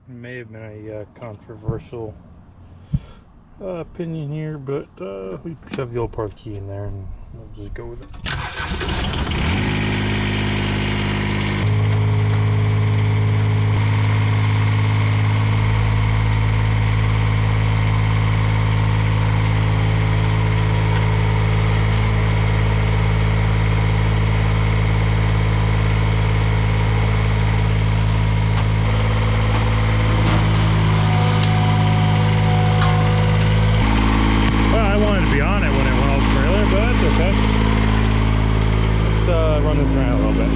May have been a controversial opinion here, but we shove the old part of the key in there and we'll just go with it. Run this around a little bit.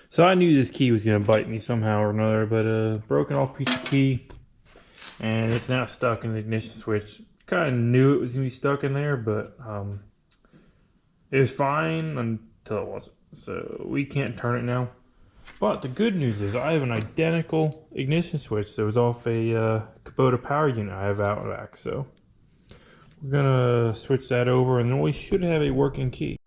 So I knew this key was going to bite me somehow or another, but a broken off piece of key, and it's now stuck in the ignition switch. Kind of knew it was going to be stuck in there, but it was fine until it wasn't. So we can't turn it now. But the good news is I have an identical ignition switch that was off a Kubota power unit I have out and back. So we're going to switch that over, and then we should have a working key.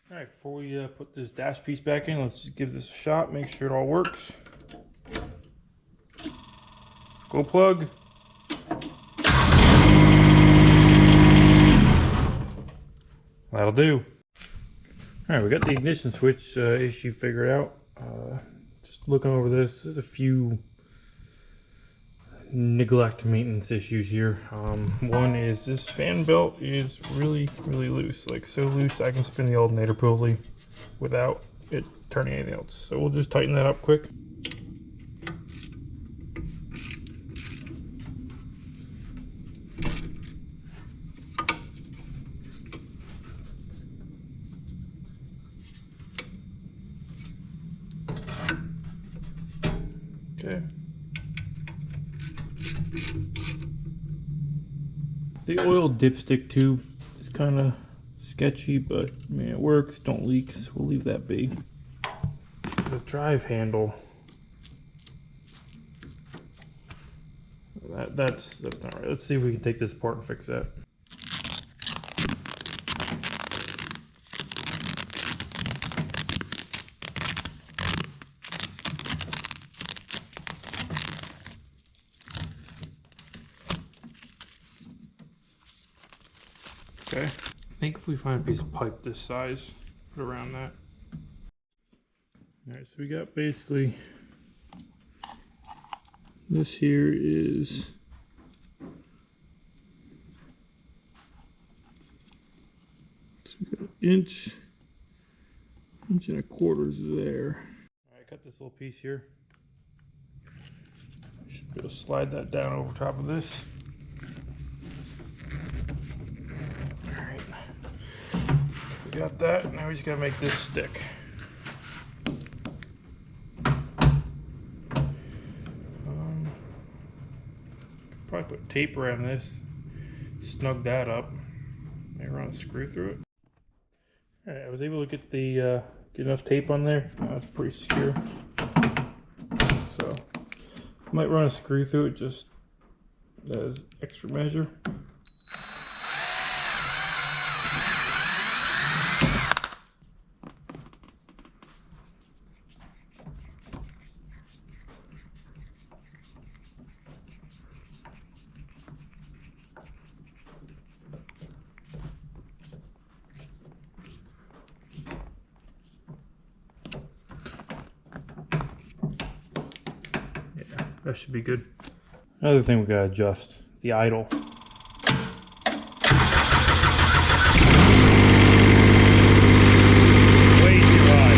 Alright, before we put this dash piece back in, let's just give this a shot, make sure it all works. Go plug. That'll do. Alright, we got the ignition switch issue figured out. Just looking over this, there's a few neglect maintenance issues here. One is this fan belt is really loose, like so loose I can spin the alternator pulley without it turning anything else. So we'll just tighten that up quick. Okay. The oil dipstick tube is kind of sketchy, but I mean, it works, don't leak, so we'll leave that be. The drive handle, that's not right. Let's see if we can take this apart and fix that. Okay, I think if we find a piece of pipe this size, put around that. Alright, so we got basically, this here is, so we got an inch and a quarter there. Alright, cut this little piece here. Should be able to slide that down over top of this. Got that, now we just gotta make this stick. Probably put tape around this, snug that up, maybe run a screw through it. Alright, I was able to get the get enough tape on there. It's pretty secure. So I might run a screw through it just as extra measure. That should be good. Another thing we gotta adjust, the idle. Way too high.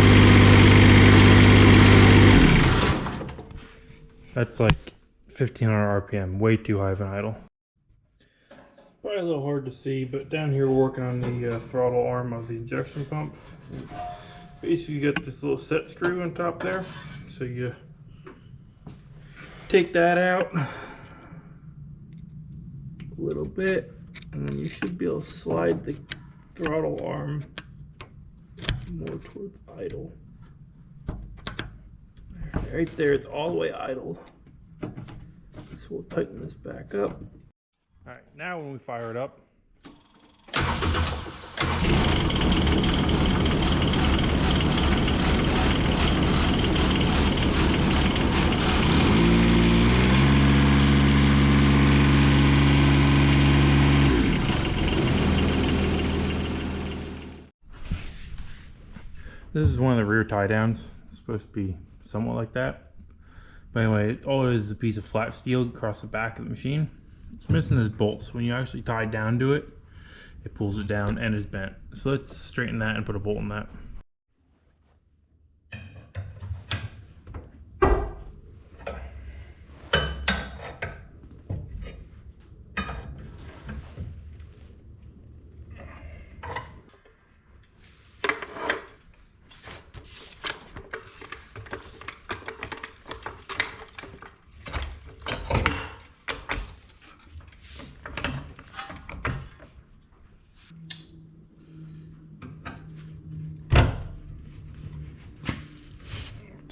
That's like 1500 RPM, way too high of an idle. Probably a little hard to see, but down here we're working on the throttle arm of the injection pump. Basically you got this little set screw on top there, so you take that out a little bit, and then you should be able to slide the throttle arm more towards idle. Right there, it's all the way idle. So we'll tighten this back up. All right, now when we fire it up, this is one of the rear tie downs. It's supposed to be somewhat like that. But anyway, all it is a piece of flat steel across the back of the machine. It's missing this bolt, so when you actually tie down to it, it pulls it down and is bent. So let's straighten that and put a bolt in that.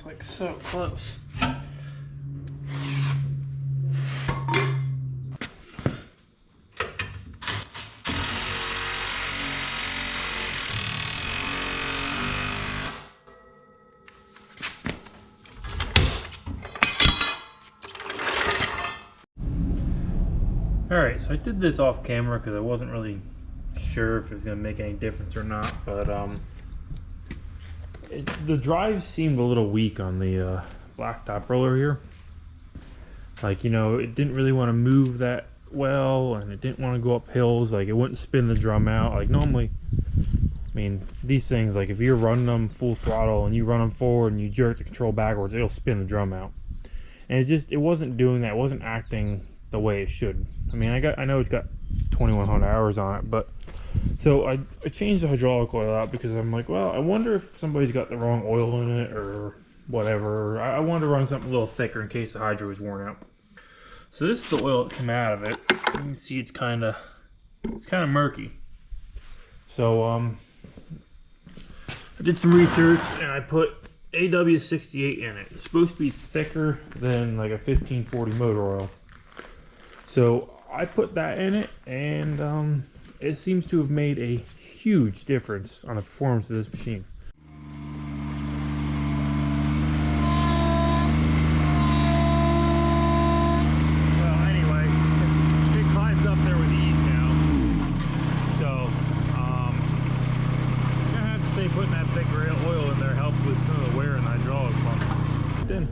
Like so close. Alright, so I did this off camera because I wasn't really sure if it was going to make any difference or not, but the drive seemed a little weak on the blacktop roller here. Like, you know, it didn't really want to move that well, and it didn't want to go up hills. Like, it wouldn't spin the drum out. Like, normally, I mean, these things, like, if you're running them full throttle and you run them forward and you jerk the control backwards, it'll spin the drum out. And it wasn't doing that. It wasn't acting the way it should. I mean, I know it's got 2,100 hours on it, but so I changed the hydraulic oil out because I'm like, well, I wonder if somebody's got the wrong oil in it or whatever. I wanted to run something a little thicker in case the hydro was worn out. So this is the oil that came out of it. You can see it's kind of murky. So I did some research and I put AW68 in it. It's supposed to be thicker than like a 1540 motor oil. So I put that in it, and it seems to have made a huge difference on the performance of this machine. Well, anyway, it climbs up there with ease now. So, I'm gonna have to say putting that thicker oil in there helps with some of the wear in the hydraulic pump. Then.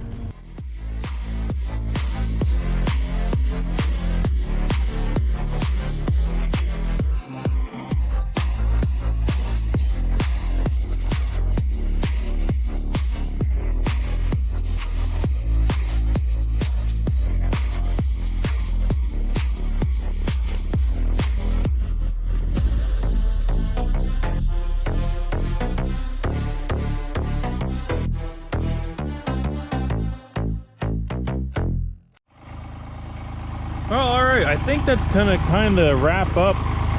Well, alright, I think that's gonna kind of wrap up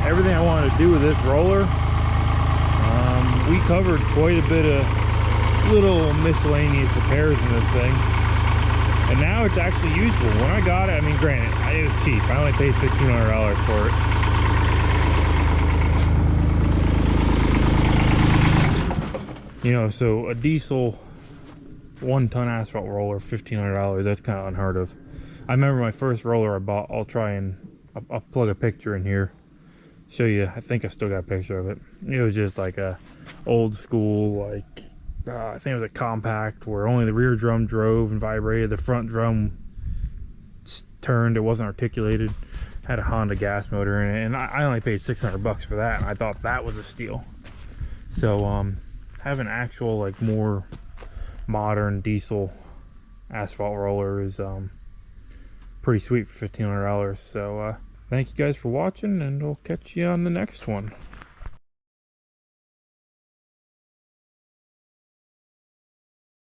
everything I wanted to do with this roller. We covered quite a bit of little miscellaneous repairs in this thing. And now it's actually useful. When I got it, I mean, granted, it was cheap. I only paid $1,500 for it. You know, so a diesel 1-ton asphalt roller, $1,500, that's kind of unheard of. I remember my first roller I bought. I'll plug a picture in here, show you. I think I still got a picture of it. It was just like a old school, like I think it was a compact where only the rear drum drove and vibrated. The front drum turned. It wasn't articulated. Had a Honda gas motor in it, and I only paid $600 for that. And I thought that was a steal. So having actual like more modern diesel asphalt roller is pretty sweet for $1,500. So Thank you guys for watching, and we'll catch you on the next one.